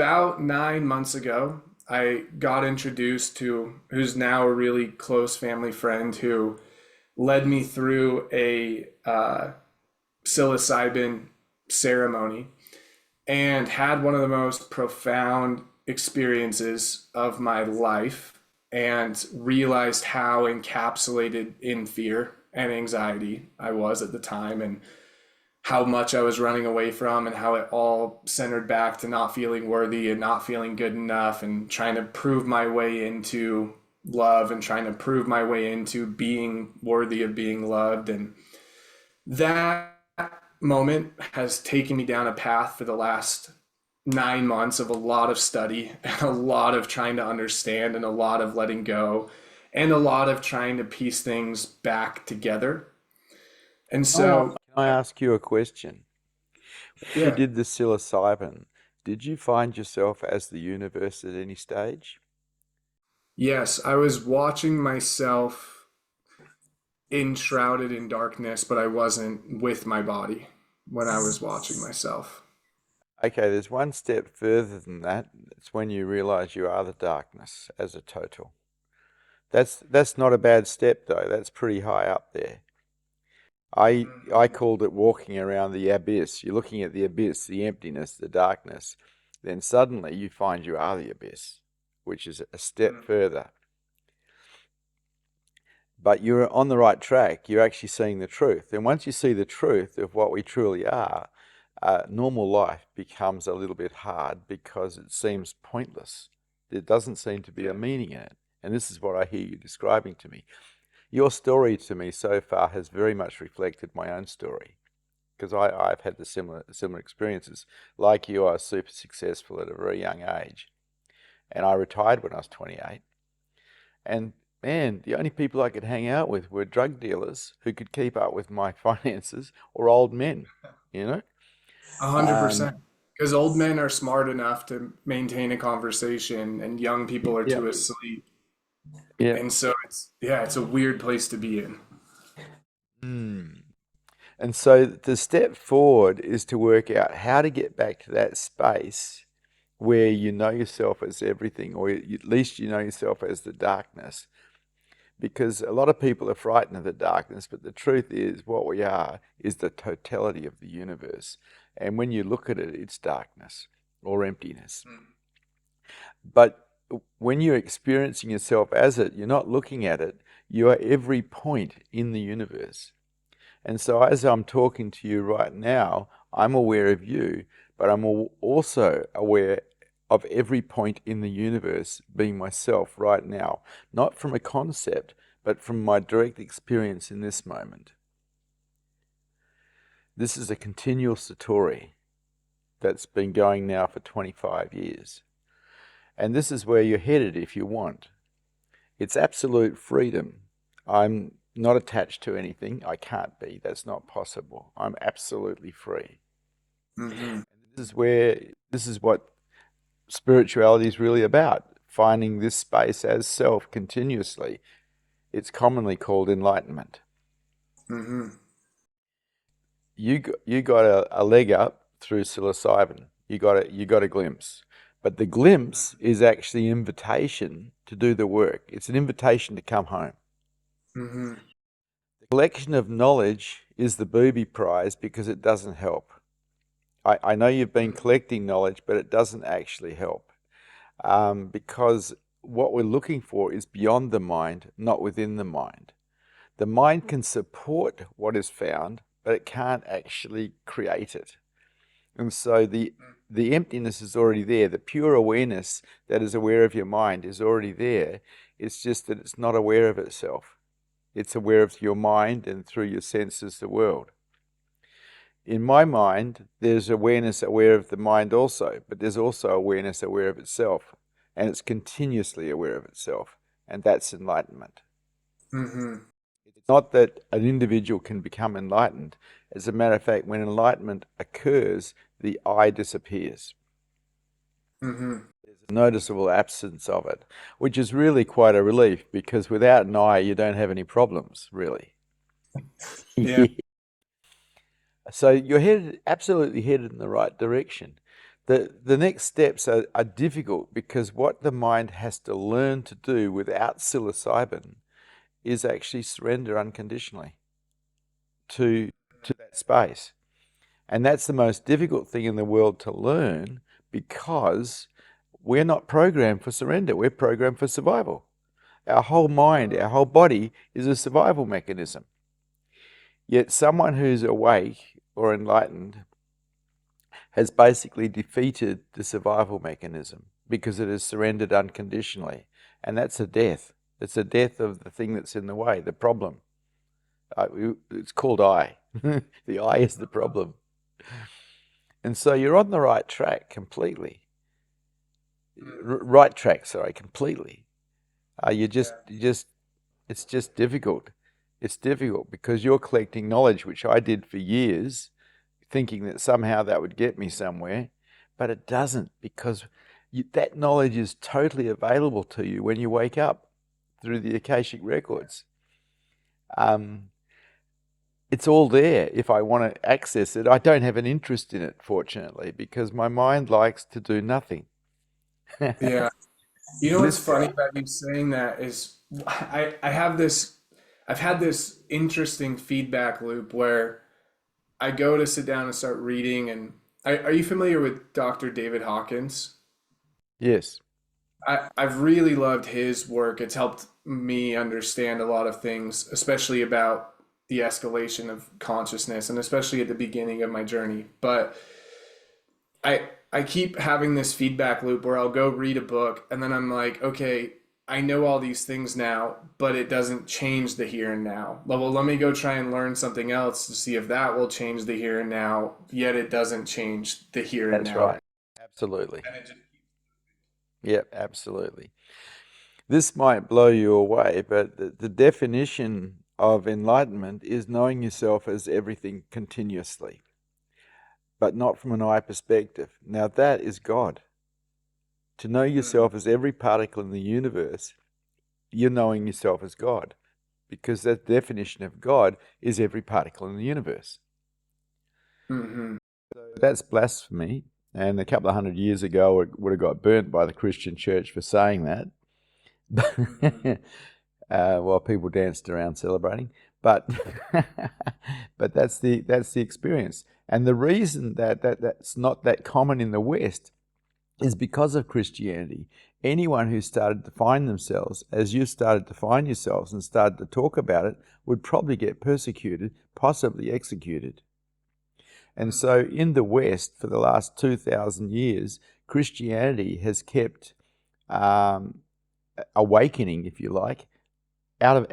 about 9 months ago, I got introduced to who's now a really close family friend who led me through a psilocybin ceremony and had one of the most profound experiences of my life and realized how encapsulated in fear and anxiety I was at the time and how much I was running away from and how it all centered back to not feeling worthy and not feeling good enough and trying to prove my way into love and trying to prove my way into being worthy of being loved. And that moment has taken me down a path for the last 9 months of a lot of study and a lot of trying to understand and a lot of letting go and a lot of trying to piece things back together. And so, Can I ask you a question? When you yeah, did the psilocybin, did you find yourself as the universe at any stage? yes, I was watching myself enshrouded in darkness, but I wasn't with my body when I was watching myself. Okay, there's one step further than that. It's when you realize you are the darkness as a total. That's not a bad step though. That's pretty high up there. I called it walking around the abyss. You're looking at the abyss, the emptiness, the darkness. Then suddenly you find you are the abyss, which is a step further. But you're on the right track. You're actually seeing the truth. And once you see the truth of what we truly are, normal life becomes a little bit hard because it seems pointless. There doesn't seem to be a meaning in it. And this is what I hear you describing to me. Your story to me so far has very much reflected my own story because I've had the similar experiences. Like you, I was super successful at a very young age, and I retired when I was 28. And man, the only people I could hang out with were drug dealers who could keep up with my finances or old men, you know? A hundred Um, percent. Because old men are smart enough to maintain a conversation and young people are yeah, too asleep. yeah. And so yeah, it's a weird place to be in. Mm. And so the step forward is to work out how to get back to that space where you know yourself as everything, or at least you know yourself as the darkness. Because a lot of people are frightened of the darkness, but the truth is what we are is the totality of the universe. And when you look at it, it's darkness or emptiness. But when you're experiencing yourself as it, you're not looking at it, you are every point in the universe. And so as I'm talking to you right now, I'm aware of you, but I'm also aware of every point in the universe being myself right now, not from a concept, but from my direct experience in this moment. This is a continual satori that's been going now for 25 years. And this is where you're headed if you want. It's absolute freedom. I'm not attached to anything. I can't be. That's not possible. I'm absolutely free. Hmm. This is what spirituality is really about, finding this space as self continuously. It's commonly called enlightenment. Hmm. You got a leg up through psilocybin. You got a glimpse. But the glimpse is actually an invitation to do the work. It's an invitation to come home. Hmm. The collection of knowledge is the booby prize because it doesn't help. I know you've been collecting knowledge, but it doesn't actually help. Because what we're looking for is beyond the mind, not within the mind. The mind can support what is found, but it can't actually create it. And so the emptiness is already there. The pure awareness that is aware of your mind is already there. It's just that it's not aware of itself. It's aware of your mind and through your senses the world. In my mind, there's awareness aware of the mind also, but there's also awareness aware of itself, and it's continuously aware of itself, and that's enlightenment. Hmm. It's not that an individual can become enlightened. As a matter of fact, when enlightenment occurs, the I disappears. Hmm. There's a noticeable absence of it, which is really quite a relief because without an I, you don't have any problems, really. Yeah. So you're headed, absolutely headed in the right direction. The next steps are difficult because what the mind has to learn to do without psilocybin is actually surrender unconditionally to that space. And that's the most difficult thing in the world to learn because we're not programmed for surrender. We're programmed for survival. Our whole mind, our whole body is a survival mechanism. Yet someone who's awake or enlightened has basically defeated the survival mechanism because it has surrendered unconditionally. And that's a death. It's a death of the thing that's in the way, the problem. It's called I. The I is the problem. And so you're on the right track completely. Right track, sorry, completely. It's just difficult. It's difficult because you're collecting knowledge, which I did for years, thinking that somehow that would get me somewhere, but it doesn't because that knowledge is totally available to you when you wake up through the Akashic records. It's all there if I want to access it. I don't have an interest in it, fortunately, because my mind likes to do nothing. Yeah. You know what's Listen, funny about you saying that is I have this I've had this interesting feedback loop where I go to sit down and start reading and are you familiar with Dr. David Hawkins? yes, I've really loved his work. It's helped me understand a lot of things, especially about the escalation of consciousness and especially at the beginning of my journey. But I keep having this feedback loop where I'll go read a book and then I'm like, okay, I know all these things now, but it doesn't change the here and now. Well, let me go try and learn something else to see if that will change the here and now, yet it doesn't change the here and that's now. right. Absolutely. And it just Yep, absolutely. This might blow you away, but the definition of enlightenment is knowing yourself as everything continuously, but not from an I perspective. Now, that is God. To know yourself as every particle in the universe, you're knowing yourself as God, because that definition of God is every particle in the universe. mm-hmm. That's blasphemy. And a couple of 100 years ago, it would have got burnt by the Christian church for saying that. Mm-hmm. While people danced around celebrating. But but that's the experience. And the reason that's not that common in the West is because of Christianity. Anyone who started to find themselves, as you started to find yourselves and started to talk about it, would probably get persecuted, possibly executed. And so in the West, for the last 2,000 years, Christianity has kept awakening, if you like, out of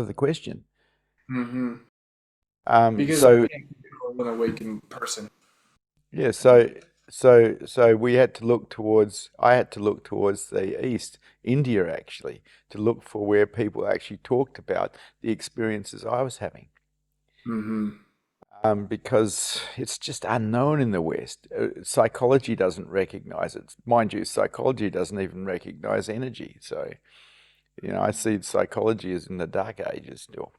the question. Mm-hmm. Um, Because I so can't control an awakened person. yeah, so we had to look towards. I had to look towards the East, India actually, to look for where people actually talked about the experiences I was having. Mm-hmm. Because it's just unknown in the West. Psychology doesn't recognize it. Mind you, psychology doesn't even recognize energy. So, I see psychology as in the dark ages still.